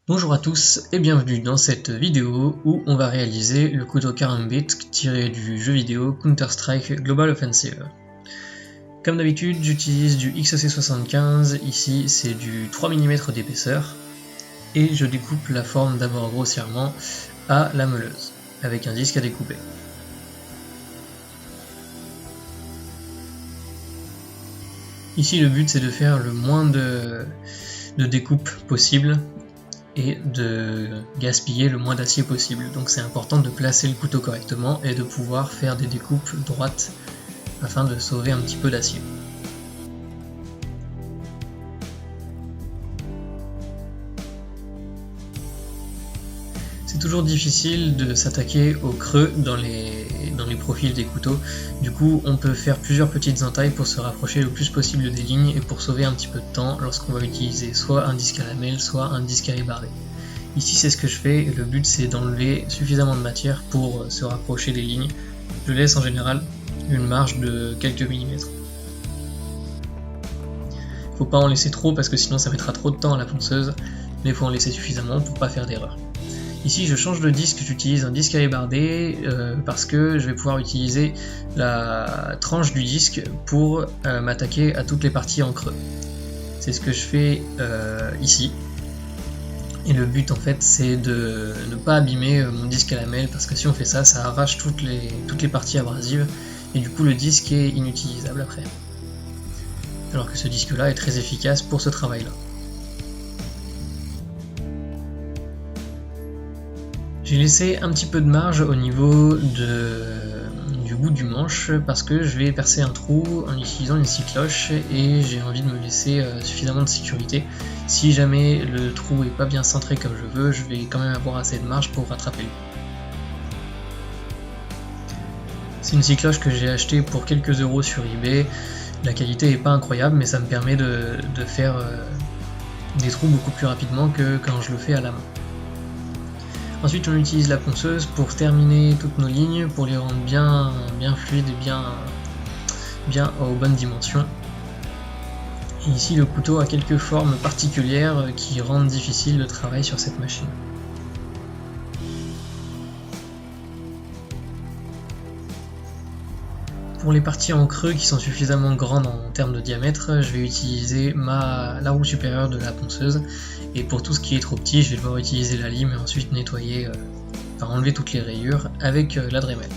Bonjour à tous et bienvenue dans cette vidéo où on va réaliser le couteau Karambit tiré du jeu vidéo Counter-Strike Global Offensive. Comme d'habitude, j'utilise du XC75, ici c'est du 3 mm d'épaisseur, et je découpe la forme d'abord grossièrement à la meuleuse, avec un disque à découper. Ici le but c'est de faire le moins de découpe possible, et de gaspiller le moins d'acier possible. Donc c'est important de placer le couteau correctement et de pouvoir faire des découpes droites afin de sauver un petit peu d'acier. C'est toujours difficile de s'attaquer au creux dans les profils des couteaux, du coup on peut faire plusieurs petites entailles pour se rapprocher le plus possible des lignes et pour sauver un petit peu de temps lorsqu'on va utiliser soit un disque à lamelles, soit un disque à rébardé. Ici c'est ce que je fais et le but c'est d'enlever suffisamment de matière pour se rapprocher des lignes. Je laisse en général une marge de quelques millimètres. Faut pas en laisser trop parce que sinon ça mettra trop de temps à la ponceuse, mais il faut en laisser suffisamment pour pas faire d'erreur. Ici je change de disque, j'utilise un disque à rébarder parce que je vais pouvoir utiliser la tranche du disque pour m'attaquer à toutes les parties en creux. C'est ce que je fais ici. Et le but en fait c'est de ne pas abîmer mon disque à lamelles parce que si on fait ça, ça arrache toutes les parties abrasives et du coup le disque est inutilisable après. Alors que ce disque là est très efficace pour ce travail là. J'ai laissé un petit peu de marge au niveau du bout du manche parce que je vais percer un trou en utilisant une scie cloche et j'ai envie de me laisser suffisamment de sécurité. Si jamais le trou est pas bien centré comme je veux, je vais quand même avoir assez de marge pour rattraper le coup. C'est une scie cloche que j'ai achetée pour quelques euros sur eBay. La qualité est pas incroyable mais ça me permet de faire des trous beaucoup plus rapidement que quand je le fais à la main. Ensuite on utilise la ponceuse pour terminer toutes nos lignes, pour les rendre bien fluides et bien aux bonnes dimensions. Et ici le couteau a quelques formes particulières qui rendent difficile le travail sur cette machine. Pour les parties en creux qui sont suffisamment grandes en termes de diamètre, je vais utiliser la roue supérieure de la ponceuse. Et pour tout ce qui est trop petit, je vais devoir utiliser la lime et ensuite nettoyer, enlever toutes les rayures avec la Dremel.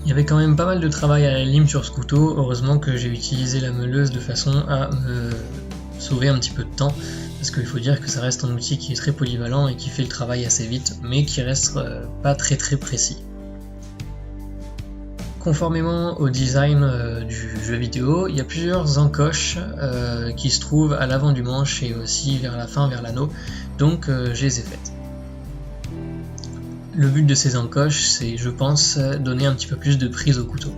Il y avait quand même pas mal de travail à la lime sur ce couteau, heureusement que j'ai utilisé la meuleuse de façon à me sauver un petit peu de temps, parce qu'il faut dire que ça reste un outil qui est très polyvalent et qui fait le travail assez vite, mais qui reste pas très précis. Conformément au design du jeu vidéo, il y a plusieurs encoches qui se trouvent à l'avant du manche et aussi vers la fin, vers l'anneau, donc je les ai faites. Le but de ces encoches, c'est, je pense, donner un petit peu plus de prise au couteau.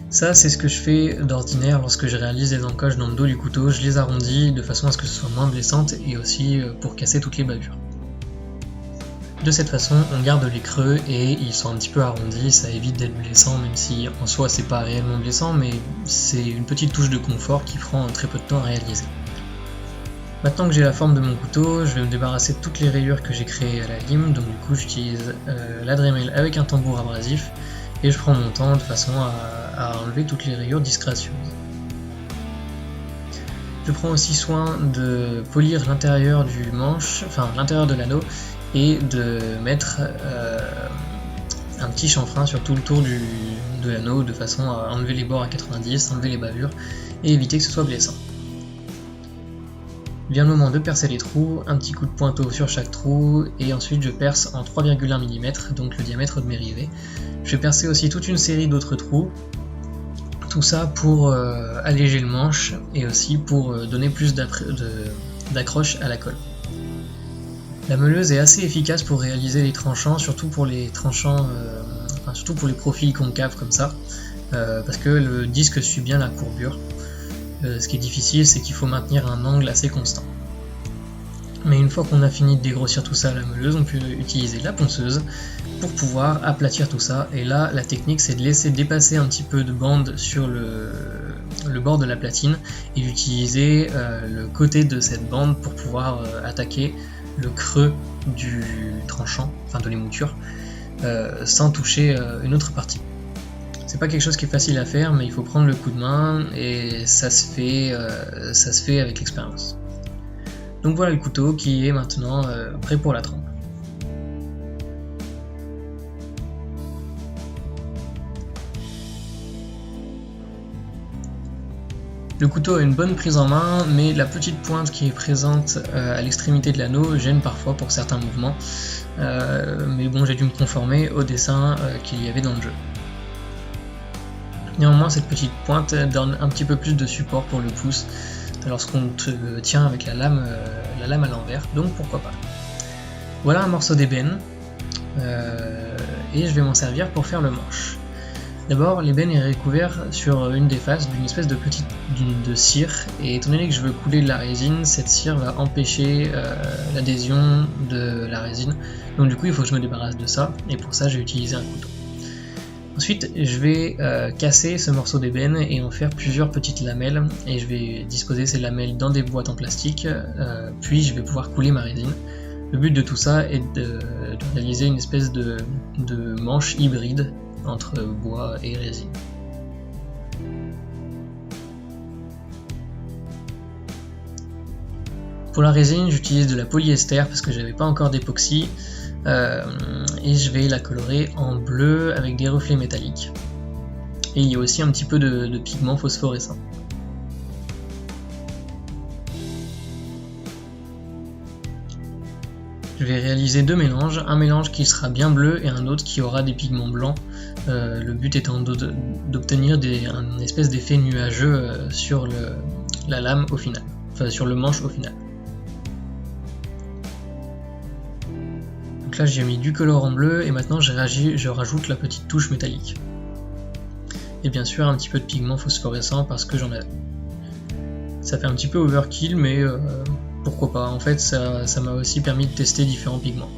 Ça, c'est ce que je fais d'ordinaire lorsque je réalise les encoches dans le dos du couteau. Je les arrondis de façon à ce que ce soit moins blessante et aussi pour casser toutes les bavures. De cette façon, on garde les creux et ils sont un petit peu arrondis, ça évite d'être blessant, même si en soi c'est pas réellement blessant, mais c'est une petite touche de confort qui prend très peu de temps à réaliser. Maintenant que j'ai la forme de mon couteau, je vais me débarrasser de toutes les rayures que j'ai créées à la lime, donc du coup j'utilise la Dremel avec un tambour abrasif et je prends mon temps de façon à enlever toutes les rayures disgracieuses. Je prends aussi soin de polir l'intérieur du manche, l'intérieur de l'anneau et de mettre un petit chanfrein sur tout le tour de l'anneau de façon à enlever les bords à 90, enlever les bavures et éviter que ce soit blessant. Vient le moment de percer les trous, un petit coup de pointeau sur chaque trou et ensuite je perce en 3,1 mm, donc le diamètre de mes rivets. Je vais percer aussi toute une série d'autres trous, tout ça pour alléger le manche et aussi pour donner plus d'accroche à la colle. La meuleuse est assez efficace pour réaliser les tranchants, surtout pour les tranchants, surtout pour les profils concaves comme ça, parce que le disque suit bien la courbure. Ce qui est difficile, c'est qu'il faut maintenir un angle assez constant. Mais une fois qu'on a fini de dégrossir tout ça à la meuleuse, on peut utiliser la ponceuse pour pouvoir aplatir tout ça. Et là, la technique, c'est de laisser dépasser un petit peu de bande sur le bord de la platine et d'utiliser le côté de cette bande pour pouvoir attaquer le creux du tranchant, enfin de l'émouture, sans toucher une autre partie. C'est pas quelque chose qui est facile à faire, mais il faut prendre le coup de main et ça se fait avec l'expérience. Donc voilà le couteau qui est maintenant prêt pour la trempe. Le couteau a une bonne prise en main, mais la petite pointe qui est présente à l'extrémité de l'anneau gêne parfois pour certains mouvements. Mais bon, j'ai dû me conformer au dessin qu'il y avait dans le jeu. Néanmoins, cette petite pointe donne un petit peu plus de support pour le pouce lorsqu'on te tient avec la lame à l'envers, donc pourquoi pas. Voilà un morceau d'ébène, et je vais m'en servir pour faire le manche. D'abord, l'ébène est recouvert sur une des faces d'une espèce de petite de cire, et étant donné que je veux couler de la résine, cette cire va empêcher l'adhésion de la résine, donc du coup il faut que je me débarrasse de ça, et pour ça j'ai utilisé un couteau. Ensuite, je vais casser ce morceau d'ébène et en faire plusieurs petites lamelles, et je vais disposer ces lamelles dans des boîtes en plastique, puis je vais pouvoir couler ma résine. Le but de tout ça est de réaliser une espèce de manche hybride entre bois et résine. Pour la résine, j'utilise de la polyester parce que j'avais pas encore d'époxy. Et je vais la colorer en bleu avec des reflets métalliques. Et il y a aussi un petit peu de pigment phosphorescent. Je vais réaliser deux mélanges, un mélange qui sera bien bleu et un autre qui aura des pigments blancs, le but étant d'obtenir un espèce d'effet nuageux sur la lame au final, enfin sur le manche au final. Donc là j'ai mis du colorant bleu et maintenant je rajoute la petite touche métallique. Et bien sûr un petit peu de pigment phosphorescent parce que j'en avais. Ça fait un petit peu overkill mais pourquoi pas, en fait ça m'a aussi permis de tester différents pigments.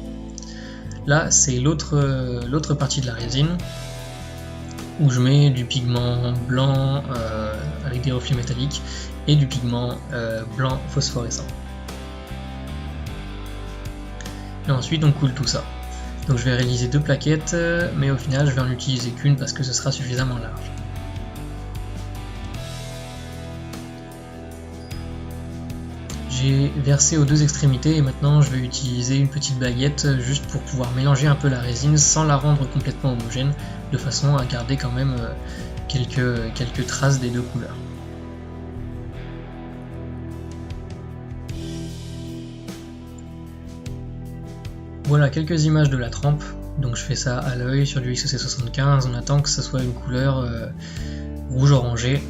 Là c'est l'autre partie de la résine où je mets du pigment blanc avec des reflets métalliques et du pigment blanc phosphorescent. Et ensuite on coule tout ça. Donc je vais réaliser deux plaquettes, mais au final je vais en utiliser qu'une parce que ce sera suffisamment large. J'ai versé aux deux extrémités et maintenant je vais utiliser une petite baguette juste pour pouvoir mélanger un peu la résine sans la rendre complètement homogène, de façon à garder quand même quelques traces des deux couleurs. Voilà quelques images de la trempe, donc je fais ça à l'œil sur du XC75, on attend que ça soit une couleur rouge orangé,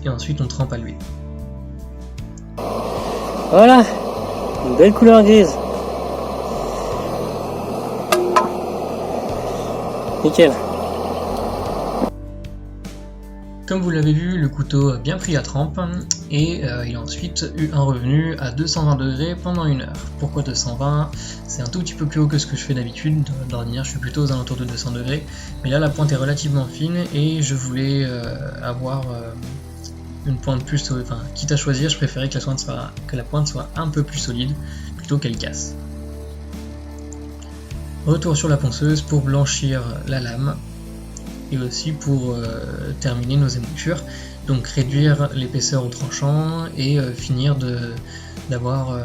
et ensuite on trempe à l'huile. Voilà, une belle couleur grise. Nickel. Comme vous l'avez vu, le couteau a bien pris la trempe et il a ensuite eu un revenu à 220 degrés pendant 1 heure. Pourquoi 220 ? C'est un tout petit peu plus haut que ce que je fais d'habitude, d'ordinaire je suis plutôt aux alentours de 200 degrés, mais là la pointe est relativement fine et je voulais avoir une pointe plus, enfin quitte à choisir, je préférais que la pointe soit un peu plus solide plutôt qu'elle casse. Retour sur la ponceuse pour blanchir la lame et aussi pour terminer nos émoutures, donc réduire l'épaisseur au tranchant et finir d'avoir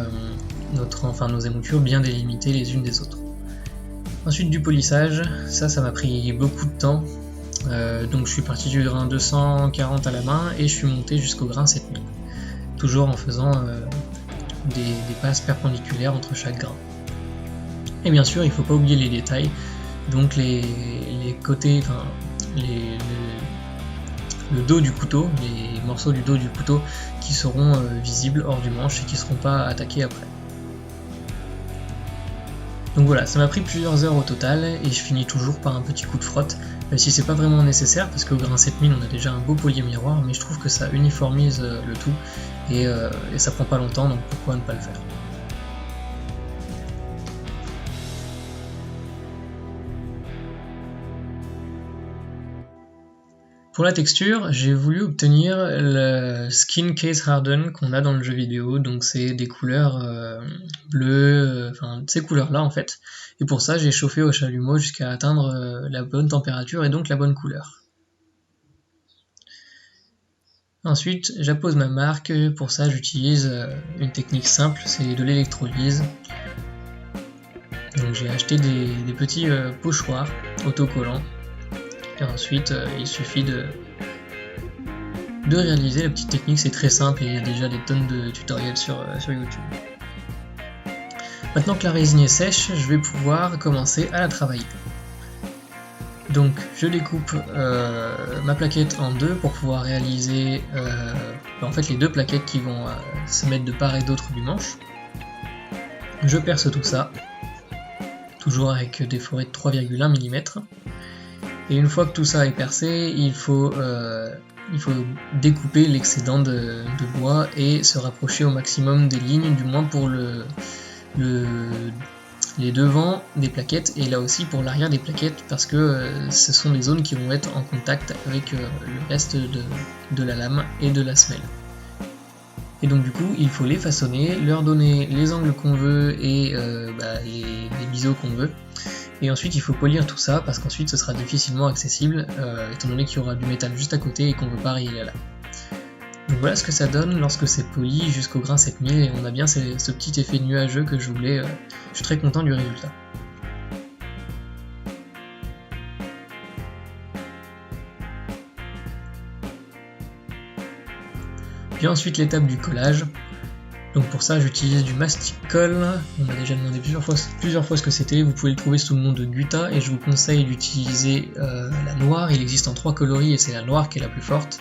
nos émoutures bien délimitées les unes des autres. Ensuite du polissage, ça m'a pris beaucoup de temps, donc je suis parti du grain 240 à la main et je suis monté jusqu'au grain 7000, toujours en faisant des passes perpendiculaires entre chaque grain. Et bien sûr il ne faut pas oublier les détails, donc les côtés, enfin le dos du couteau, les morceaux du dos du couteau qui seront visibles hors du manche et qui ne seront pas attaqués après. Donc voilà, ça m'a pris plusieurs heures au total et je finis toujours par un petit coup de frotte, même si c'est pas vraiment nécessaire parce qu'au grain 7000 on a déjà un beau collier miroir, mais je trouve que ça uniformise le tout et ça prend pas longtemps, donc pourquoi ne pas le faire. Pour la texture, j'ai voulu obtenir le Skin Case Harden qu'on a dans le jeu vidéo, donc c'est des couleurs bleues, enfin ces couleurs-là en fait. Et pour ça, j'ai chauffé au chalumeau jusqu'à atteindre la bonne température et donc la bonne couleur. Ensuite, j'appose ma marque. Pour ça, j'utilise une technique simple, c'est de l'électrolyse. Donc j'ai acheté des petits pochoirs autocollants. Et ensuite, il suffit de réaliser la petite technique, c'est très simple et il y a déjà des tonnes de tutoriels sur YouTube. Maintenant que la résine est sèche, je vais pouvoir commencer à la travailler. Donc je découpe ma plaquette en deux pour pouvoir réaliser en fait les deux plaquettes qui vont se mettre de part et d'autre du manche. Je perce tout ça, toujours avec des forêts de 3,1 mm. Et une fois que tout ça est percé, il faut découper l'excédent de bois et se rapprocher au maximum des lignes, du moins pour les devants des plaquettes et là aussi pour l'arrière des plaquettes, parce que ce sont des zones qui vont être en contact avec le reste de la lame et de la semelle. Et donc du coup il faut les façonner, leur donner les angles qu'on veut et les biseaux qu'on veut. Et ensuite il faut polir tout ça parce qu'ensuite ce sera difficilement accessible étant donné qu'il y aura du métal juste à côté et qu'on ne veut pas rayer la lame. Donc voilà ce que ça donne lorsque c'est poli jusqu'au grain 7000 et on a bien ce petit effet nuageux que je voulais. Je suis très content du résultat. Puis ensuite l'étape du collage. Donc pour ça j'utilise du mastic colle, on m'a déjà demandé plusieurs fois ce que c'était, vous pouvez le trouver sous le nom de Gutta et je vous conseille d'utiliser la noire, il existe en 3 coloris et c'est la noire qui est la plus forte.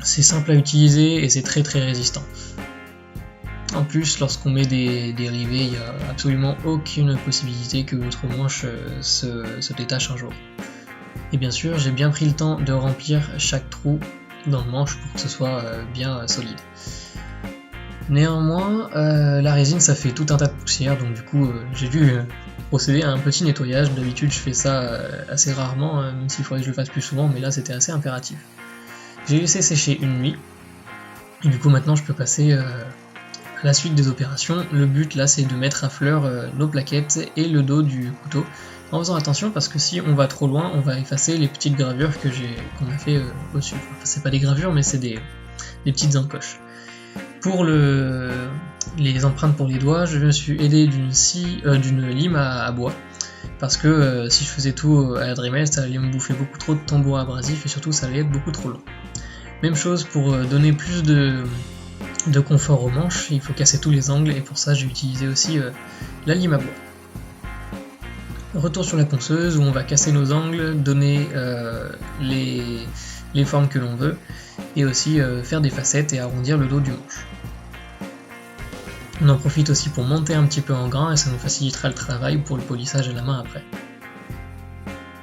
C'est simple à utiliser et c'est très résistant. En plus lorsqu'on met des rivets, il n'y a absolument aucune possibilité que votre manche se détache un jour. Et bien sûr j'ai bien pris le temps de remplir chaque trou dans le manche pour que ce soit bien solide. Néanmoins, la résine ça fait tout un tas de poussière, donc du coup j'ai dû procéder à un petit nettoyage. D'habitude je fais ça assez rarement, même s'il faudrait que je le fasse plus souvent, mais là c'était assez impératif. J'ai laissé sécher une nuit, et du coup maintenant je peux passer à la suite des opérations. Le but là c'est de mettre à fleur nos plaquettes et le dos du couteau, en faisant attention parce que si on va trop loin, on va effacer les petites gravures qu'on a fait au-dessus. Enfin, c'est pas des gravures, mais c'est des petites encoches. Pour les empreintes pour les doigts, je me suis aidé d'une lime à bois, parce que si je faisais tout à la Dremel, ça allait me bouffer beaucoup trop de tambour abrasif et surtout ça allait être beaucoup trop long. Même chose pour donner plus de confort aux manches, il faut casser tous les angles et pour ça j'ai utilisé aussi la lime à bois. Retour sur la ponceuse où on va casser nos angles, donner les formes que l'on veut et aussi faire des facettes et arrondir le dos du manche. On en profite aussi pour monter un petit peu en grain et ça nous facilitera le travail pour le polissage à la main après.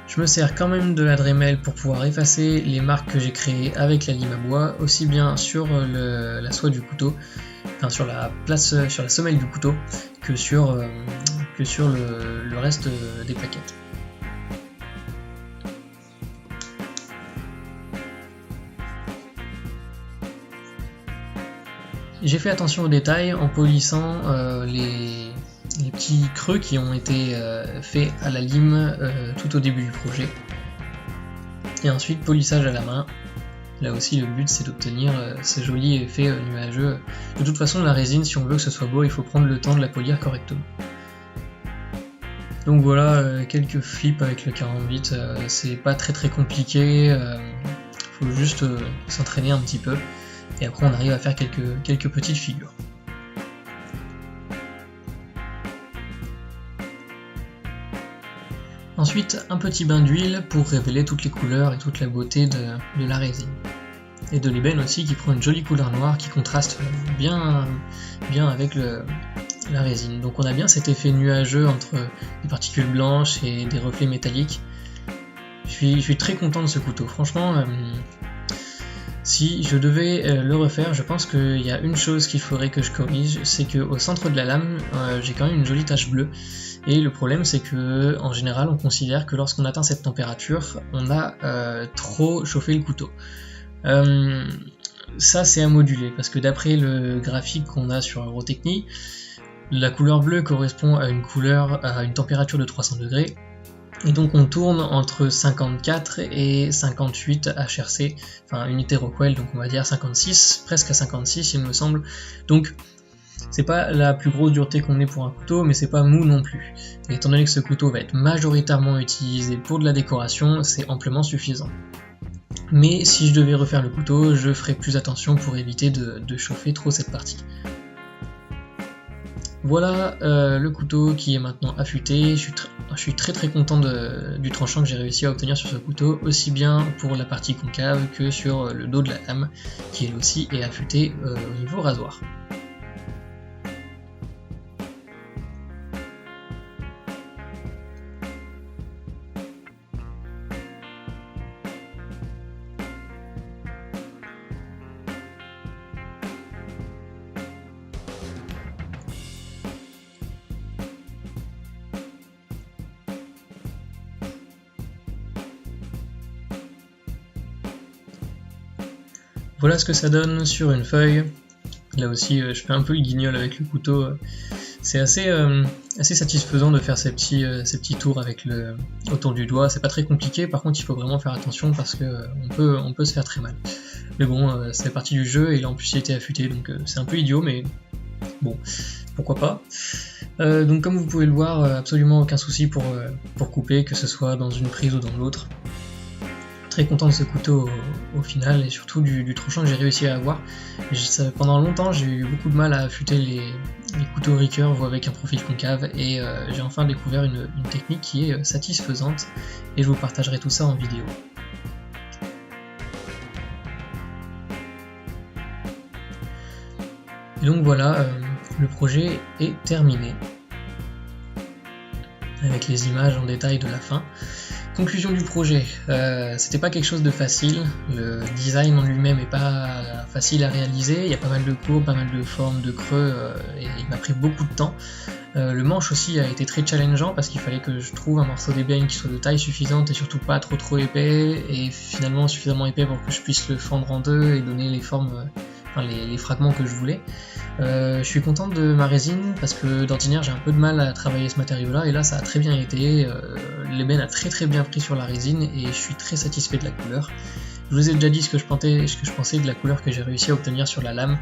Je me sers quand même de la Dremel pour pouvoir effacer les marques que j'ai créées avec la lime à bois, aussi bien sur la soie du couteau, enfin sur la semelle du couteau, que sur le reste des plaquettes. J'ai fait attention aux détails en polissant les petits creux qui ont été faits à la lime tout au début du projet. Et ensuite polissage à la main. Là aussi le but c'est d'obtenir ce joli effet nuageux. De toute façon la résine, si on veut que ce soit beau, il faut prendre le temps de la polir correctement. Donc voilà, quelques flips avec le 48, c'est pas très compliqué, faut juste s'entraîner un petit peu, et après on arrive à faire quelques petites figures. Ensuite, un petit bain d'huile pour révéler toutes les couleurs et toute la beauté de la résine. Et de l'ébène aussi qui prend une jolie couleur noire qui contraste bien avec la résine. Donc on a bien cet effet nuageux entre des particules blanches et des reflets métalliques. Je suis très content de ce couteau. Franchement, si je devais le refaire, je pense qu'il y a une chose qu'il faudrait que je corrige, c'est qu'au centre de la lame, j'ai quand même une jolie tache bleue. Et le problème c'est que en général on considère que lorsqu'on atteint cette température, on a trop chauffé le couteau. Ça c'est à moduler, parce que d'après le graphique qu'on a sur Eurotechnie, la couleur bleue correspond à une température de 300 degrés, et donc on tourne entre 54 et 58 HRC, enfin unité Rockwell, donc on va dire 56, presque à 56 il me semble. Donc c'est pas la plus grosse dureté qu'on ait pour un couteau, mais c'est pas mou non plus. Et étant donné que ce couteau va être majoritairement utilisé pour de la décoration, c'est amplement suffisant. Mais si je devais refaire le couteau, je ferais plus attention pour éviter de chauffer trop cette partie. Voilà le couteau qui est maintenant affûté. Je suis très content du tranchant que j'ai réussi à obtenir sur ce couteau, aussi bien pour la partie concave que sur le dos de la lame, qui elle aussi est affûté au niveau rasoir. Voilà ce que ça donne sur une feuille. Là aussi je fais un peu le guignol avec le couteau. C'est assez satisfaisant de faire ces petits tours avec autour du doigt. C'est pas très compliqué, par contre il faut vraiment faire attention parce que on peut se faire très mal. Mais bon, c'est partie du jeu et là en plus il était affûté, donc c'est un peu idiot, mais bon, pourquoi pas. Donc comme vous pouvez le voir, absolument aucun souci pour couper, que ce soit dans une prise ou dans l'autre. Très content de ce couteau au final, et surtout du tranchant que j'ai réussi à avoir. Pendant longtemps j'ai eu beaucoup de mal à affûter les couteaux recurve ou avec un profil concave, et j'ai enfin découvert une technique qui est satisfaisante, et je vous partagerai tout ça en vidéo. Et donc voilà, le projet est terminé, avec les images en détail de la fin. Conclusion du projet, c'était pas quelque chose de facile, le design en lui-même est pas facile à réaliser, il y a pas mal de courbes, pas mal de formes, de creux, et il m'a pris beaucoup de temps. Le manche aussi a été très challengeant parce qu'il fallait que je trouve un morceau d'ébène qui soit de taille suffisante et surtout pas trop épais, et finalement suffisamment épais pour que je puisse le fendre en deux et donner les formes, les fragments que je voulais. Je suis content de ma résine parce que d'ordinaire j'ai un peu de mal à travailler ce matériau là, et là ça a très bien été. L'ébène a très bien pris sur la résine et je suis très satisfait de la couleur. Je vous ai déjà dit ce que je pensais de la couleur que j'ai réussi à obtenir sur la lame.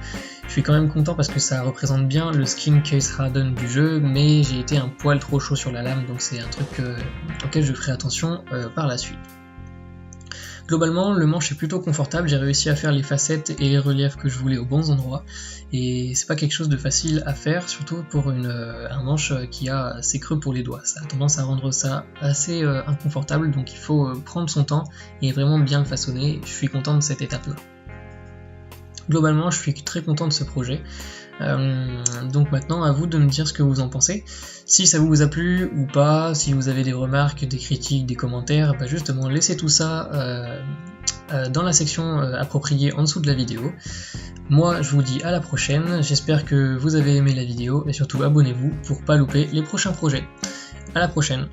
Je suis quand même content parce que ça représente bien le skin case harden du jeu, mais j'ai été un poil trop chaud sur la lame, donc c'est un truc auquel je ferai attention par la suite. Globalement, le manche est plutôt confortable, j'ai réussi à faire les facettes et les reliefs que je voulais aux bons endroits, et c'est pas quelque chose de facile à faire, surtout pour un manche qui a ses creux pour les doigts. Ça a tendance à rendre ça assez inconfortable, donc il faut prendre son temps et vraiment bien le façonner. Je suis content de cette étape-là. Globalement, je suis très content de ce projet. Donc maintenant, à vous de me dire ce que vous en pensez. Si ça vous a plu ou pas, si vous avez des remarques, des critiques, des commentaires, justement laissez tout ça dans la section appropriée en dessous de la vidéo. Moi je vous dis à la prochaine, j'espère que vous avez aimé la vidéo et surtout abonnez-vous pour pas louper les prochains projets. À la prochaine.